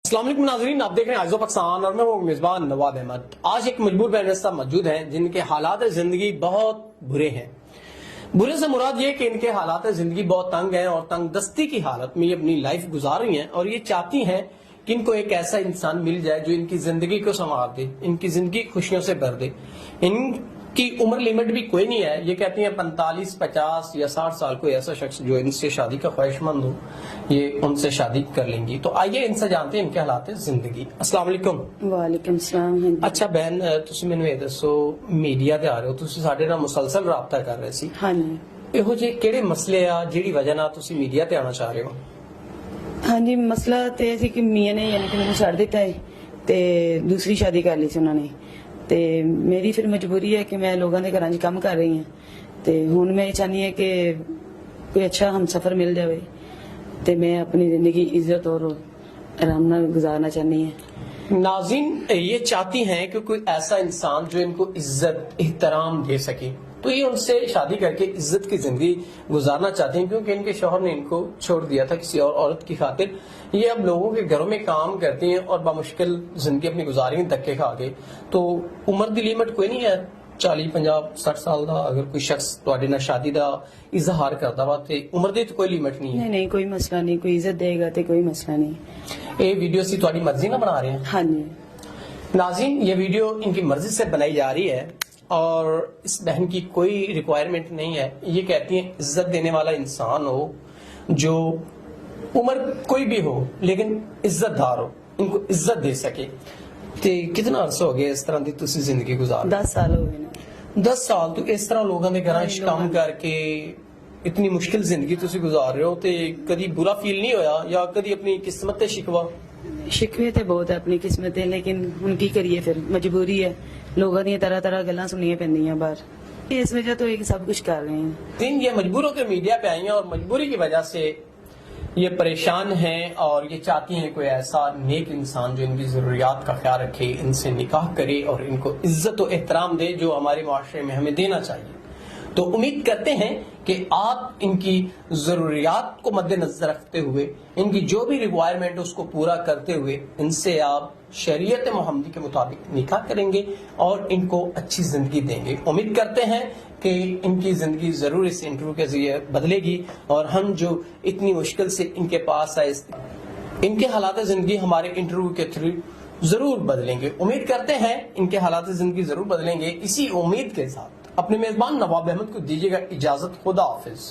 अस्सलाम वालेकुम नाज़रीन, आप देख रहे हैं आइज़ो पाकिस्तान और मैं हूं मेज़बान नवाब अहमद। आज एक मजबूर फहरिस्त मौजूद हैं जिनके हालात जिंदगी बहुत बुरे हैं। बुरे से मुराद ये कि इनके हालात जिंदगी बहुत तंग हैं और तंग दस्ती की हालत में ये अपनी लाइफ गुजार रही हैं और ये चाहती हैं कि इनको एक ऐसा इंसान मिल जाए जो इनकी जिंदगी को संवार दे, इनकी जिंदगी खुशियों से भर दे। इनकी उम्र लिमिट भी कोई नहीं है। ये कहती हैं 45, 50 या 60 साल कोई ऐसा शख्स जो इनसे शादी का ख्वाहिशमंद हो, ये उनसे शादी कर लेंगी। तो आइए इनसे जानते हैं इनके हालात जिंदगी। अस्सलाम वालेकुम। वालेकुम सलाम। अच्छा बहन, तुसी मैनू ये दसो, मीडिया ते आ रहे हो, तुसी साडे नाल मुसलसल राबता कर रहे सी। हाँ जी, ਇਹੋ ਜਿਹੇ ਕਿਹੜੇ ਮਸਲੇ ਆ ਜਿਹੜੀ ਵਜ੍ਹਾ ਨਾਲ ਤੁਸੀਂ ਮੀਡੀਆ ਤੇ ਆਉਣਾ ਚਾਹ ਰਹੇ ਹੋ? हाँ जी, मसला तो यह ਸੀ कि मियाँ ने यानी कि मैंने छड़ दिता है ते दूसरी शादी कर ली सी उन्होंने। ते मेरी फिर मजबूरी है कि मैं लोगों के घरां 'च काम कर रही हूँ ते हुण मैं चाहनी है कि कोई अच्छा हमसफर मिल जाए ते मैं अपनी जिंदगी इज्जत और आराम नाल गुजारना चाहनी है। नाज़रीन, ये चाहती हैं कि कोई ऐसा इंसान जो इनको इज्जत एहतराम दे सके, तो ये उनसे शादी करके इज्जत की जिंदगी गुजारना चाहती हैं क्योंकि इनके शौहर ने इनको छोड़ दिया था किसी और औरत की खातिर। ये अब लोगों के घरों में काम करती हैं और बामुश्किल जिंदगी अपनी गुजारी धक्के खा के। तो उम्र की लिमिट कोई नहीं है 40, 50, 60 साल का। अगर कोई शख्स तुहाडे नाल शादी का इजहार करता वा ते उम्र की तो कोई लिमिट नहीं है। नहीं नहीं, कोई मसला नहीं, कोई इज्जत देगा तो कोई मसला नहीं। ये वीडियो सी तुहाडी मर्जी ना बना रहे हैं? हाँ जी नाज़रीन, ये वीडियो इनकी मर्जी से बनाई जा रही है और इस बहन की कोई रिक्वायरमेंट नहीं है। ये कहती हैं इज्जत देने वाला इंसान हो, जो उम्र कोई भी हो लेकिन इज्जतदार हो, इनको इज्जत दे सके। ते कितना अरसा हो गया इस तरह की तुसी जिंदगी गुजार? 10 साल हो गए ना। 10 साल तो इस तरह लोगों के घर काम करके इतनी मुश्किल जिंदगी तुसी गुजार रहे हो, ते कदी बुरा फील नहीं होया या कदी अपनी किस्मत ते शिकवा? शिकवे तो बहुत है अपनी किस्मत है, लेकिन हुण की करिए, फिर मजबूरी है। लोगों दी तरह तरह गल्लां सुनिया पैंदियां बाहर। इस वजह तो एक सब कुछ कर रहे हैं। दिन ये मजबूर होकर मीडिया पे आई हैं और मजबूरी की वजह से ये परेशान हैं और ये चाहती हैं कोई ऐसा नेक इंसान जो इनकी जरूरियात का ख्याल रखे, इनसे निकाह करे और इनको इज्जत और एहतराम दे जो हमारे माशरे में हमें देना चाहिए। तो उम्मीद करते हैं कि आप इनकी जरूरियात को मद्देनजर रखते हुए, इनकी जो भी रिक्वायरमेंट है उसको पूरा करते हुए इनसे आप शरीयत मोहम्मदी के मुताबिक निकाह करेंगे और इनको अच्छी जिंदगी देंगे। उम्मीद करते हैं कि इनकी जिंदगी जरूर इस इंटरव्यू के जरिए बदलेगी और हम जो इतनी मुश्किल से इनके पास आए, इनके हालात जिंदगी हमारे इंटरव्यू के थ्रू जरूर बदलेंगे। उम्मीद करते हैं इनके हालात जिंदगी जरूर बदलेंगे। इसी उम्मीद के साथ अपने मेजबान नवाब अहमद को दीजिएगा इजाजत। खुदा हाफिज।